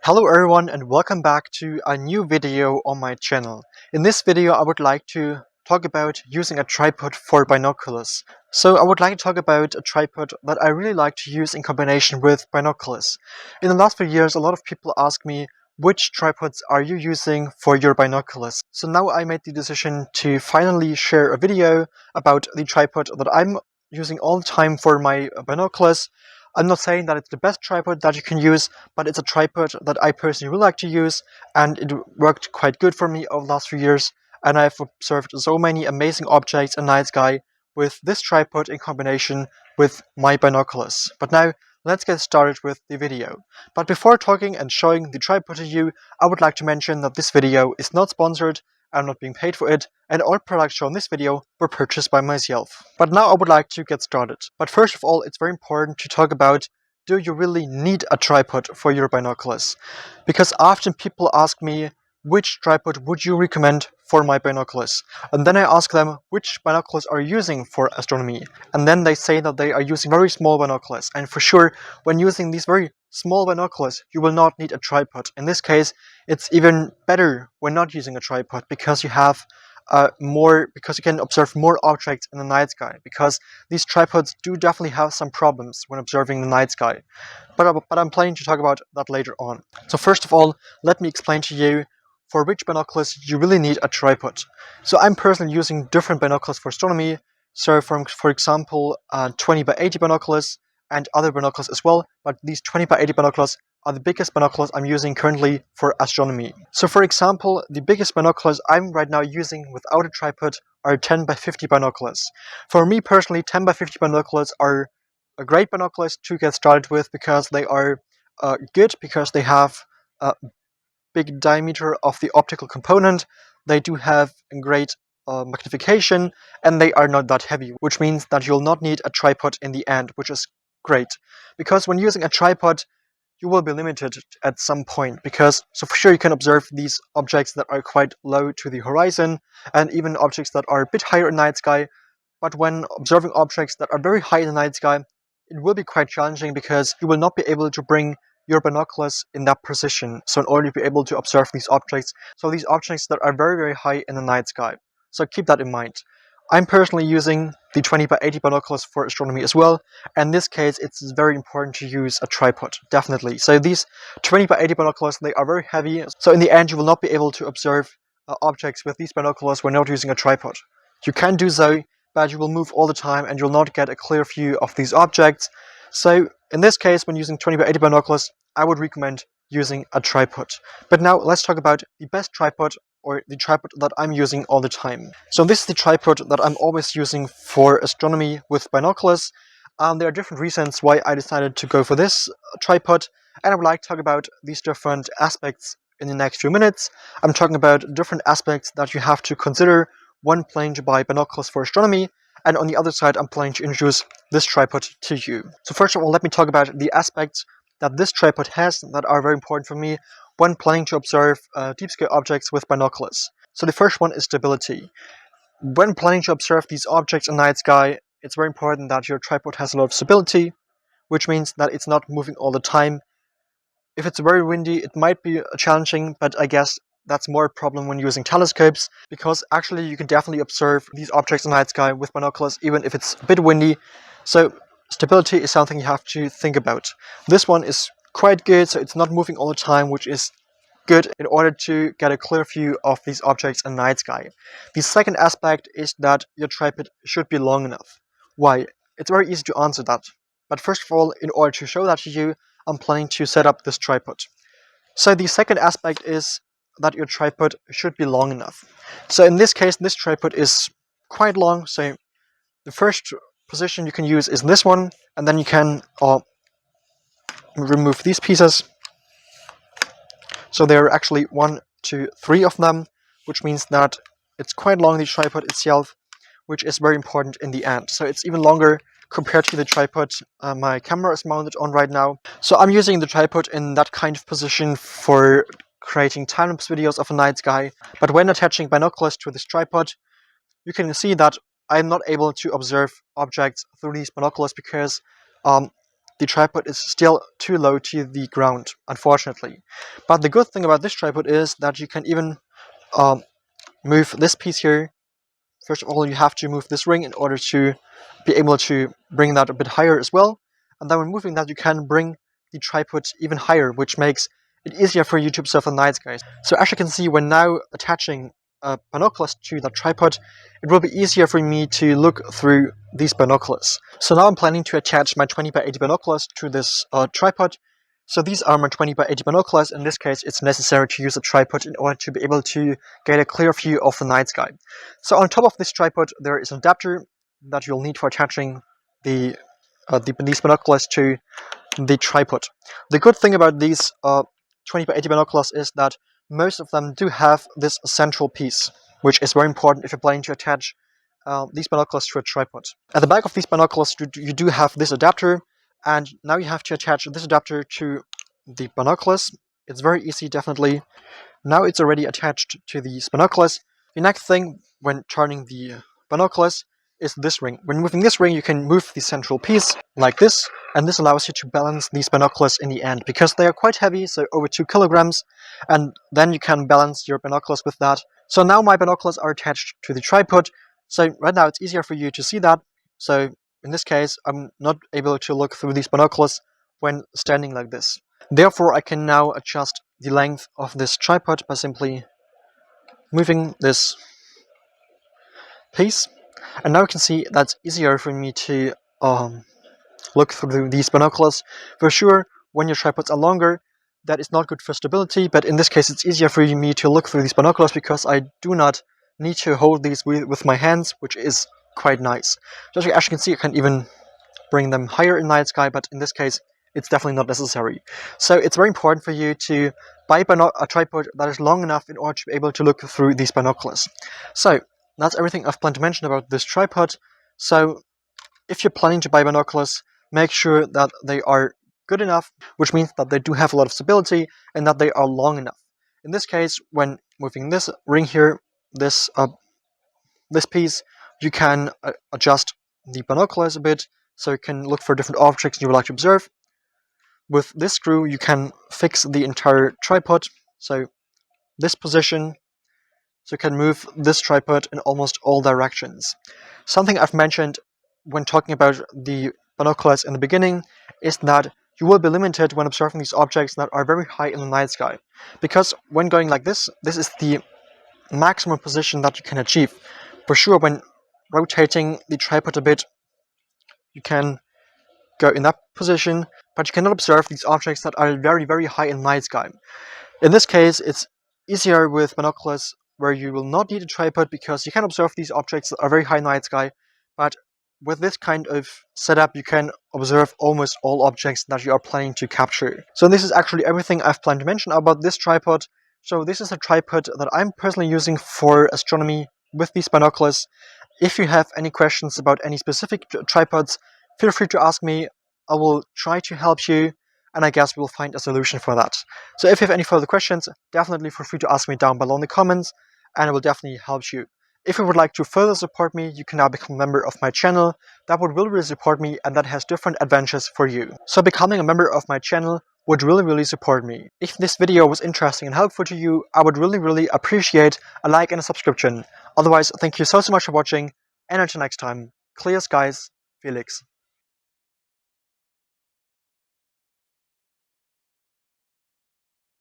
Hello everyone and welcome back to a new video on my channel. In this video I would like to talk about using a tripod for binoculars. So I would like to talk about a tripod that I really like to use in combination with binoculars. In the last few years a lot of people ask me, which tripods are you using for your binoculars? So now I made the decision to finally share a video about the tripod that I'm using all the time for my binoculars. I'm not saying that it's the best tripod that you can use, but it's a tripod that I personally would like to use, and it worked quite good for me over the last few years, and I've observed so many amazing objects in night sky with this tripod in combination with my binoculars. But now, let's get started with the video. But before talking and showing the tripod to you, I would like to mention that this video is not sponsored, I'm not being paid for it, and all products shown in this video were purchased by myself. But now I would like to get started. But first of all, it's very important to talk about, do you really need a tripod for your binoculars? Because often people ask me, which tripod would you recommend for my binoculars? And then I ask them, which binoculars are you using for astronomy? And then they say that they are using very small binoculars. And for sure, when using these very small binoculars, you will not need a tripod. In this case, it's even better when not using a tripod because you have because you can observe more objects in the night sky, because these tripods do definitely have some problems when observing the night sky. But I'm planning to talk about that later on. So first of all, let me explain to you for which binoculars you really need a tripod. So I'm personally using different binoculars for astronomy. So for example, 20 by 80 binoculars and other binoculars as well, but these 20 by 80 binoculars are the biggest binoculars I'm using currently for astronomy. So for example, the biggest binoculars I'm right now using without a tripod are 10 by 50 binoculars. For me personally, 10 by 50 binoculars are a great binoculars to get started with because they are good, because they have a big diameter of the optical component, they do have a great magnification, and they are not that heavy, which means that you'll not need a tripod in the end, which is great. Because when using a tripod, you will be limited at some point, so for sure you can observe these objects that are quite low to the horizon, and even objects that are a bit higher in the night sky. But when observing objects that are very high in the night sky, it will be quite challenging because you will not be able to bring your binoculars in that position, so in order to be able to observe these objects, that are very, very high in the night sky. So keep that in mind. I'm personally using the 20 by 80 binoculars for astronomy as well, and in this case it's very important to use a tripod, definitely. So these 20 by 80 binoculars, they are very heavy, so in the end you will not be able to observe objects with these binoculars when not using a tripod. You can do so, but you will move all the time and you'll not get a clear view of these objects. So in this case, when using 20 by 80 binoculars, I would recommend using a tripod. But now let's talk about the best tripod, or the tripod that I'm using all the time. So this is the tripod that I'm always using for astronomy with binoculars. There are different reasons why I decided to go for this tripod, and I would like to talk about these different aspects in the next few minutes. I'm talking about different aspects that you have to consider when planning to buy binoculars for astronomy, and on the other side I'm planning to introduce this tripod to you. So first of all, let me talk about the aspects that this tripod has that are very important for me when planning to observe deep sky objects with binoculars. So the first one is stability. When planning to observe these objects in night sky, it's very important that your tripod has a lot of stability, which means that it's not moving all the time. If it's very windy, it might be challenging, but I guess that's more a problem when using telescopes, because actually you can definitely observe these objects in the night sky with binoculars even if it's a bit windy. So stability is something you have to think about. This one is quite good, so it's not moving all the time, which is good in order to get a clear view of these objects in the night sky. The second aspect is that your tripod should be long enough. Why? It's very easy to answer that. But first of all, in order to show that to you, I'm planning to set up this tripod. So the second aspect is that your tripod should be long enough. So in this case, this tripod is quite long, so the first position you can use is this one, and then you can remove these pieces. So there are actually 1, 2, 3 of them, which means that it's quite long, the tripod itself, which is very important in the end. So it's even longer compared to the tripod my camera is mounted on right now. So I'm using the tripod in that kind of position for creating time-lapse videos of a night sky. But when attaching binoculars to this tripod, you can see that I'm not able to observe objects through these binoculars because the tripod is still too low to the ground, unfortunately. But the good thing about this tripod is that you can even move this piece here. First of all, you have to move this ring in order to be able to bring that a bit higher as well. And then when moving that, you can bring the tripod even higher, which makes it easier for you to observe the night sky. So as you can see, when now attaching binoculars to the tripod, it will be easier for me to look through these binoculars. So now I'm planning to attach my 20 by 80 binoculars to this tripod. So these are my 20 by 80 binoculars. In this case, it's necessary to use a tripod in order to be able to get a clear view of the night sky. So on top of this tripod, there is an adapter that you'll need for attaching these binoculars to the tripod. The good thing about these 20 by 80 binoculars is that most of them do have this central piece, which is very important if you're planning to attach these binoculars to a tripod. At the back of these binoculars, you do have this adapter, and now you have to attach this adapter to the binoculars. It's very easy, definitely. Now it's already attached to these binoculars. The next thing when turning the binoculars is this ring. When moving this ring, you can move the central piece like this, and this allows you to balance these binoculars in the end, because they are quite heavy, so over 2 kilograms, and then you can balance your binoculars with that. So now my binoculars are attached to the tripod, so right now it's easier for you to see that. So in this case, I'm not able to look through these binoculars when standing like this. Therefore, I can now adjust the length of this tripod by simply moving this piece. And now you can see that's easier for me to look through these binoculars. For sure, when your tripods are longer, that is not good for stability, but in this case it's easier for me to look through these binoculars because I do not need to hold these with my hands, which is quite nice. So as you can see, I can even bring them higher in night sky, but in this case it's definitely not necessary. So it's very important for you to buy a tripod that is long enough in order to be able to look through these binoculars. So that's everything I've planned to mention about this tripod. So if you're planning to buy binoculars, make sure that they are good enough, which means that they do have a lot of stability and that they are long enough. In this case, when moving this ring here, this piece, you can adjust the binoculars a bit, so you can look for different objects you would like to observe. With this screw, you can fix the entire tripod, so this position, so you can move this tripod in almost all directions. Something I've mentioned when talking about the binoculars in the beginning is that you will be limited when observing these objects that are very high in the night sky, because when going like this is the maximum position that you can achieve. For sure, when rotating the tripod a bit, you can go in that position, but you cannot observe these objects that are very, very high in the night sky. In this case, it's easier with binoculars where you will not need a tripod because you can observe these objects that are very high in the night sky, but with this kind of setup, you can observe almost all objects that you are planning to capture. So this is actually everything I've planned to mention about this tripod. So this is a tripod that I'm personally using for astronomy with these binoculars. If you have any questions about any specific tripods, feel free to ask me. I will try to help you, and I guess we'll find a solution for that. So if you have any further questions, definitely feel free to ask me down below in the comments, and I will definitely help you. If you would like to further support me, you can now become a member of my channel. That would really support me, and that has different advantages for you. So becoming a member of my channel would really support me. If this video was interesting and helpful to you, I would really appreciate a like and a subscription. Otherwise, thank you so much for watching, and until next time, clear skies, Felix.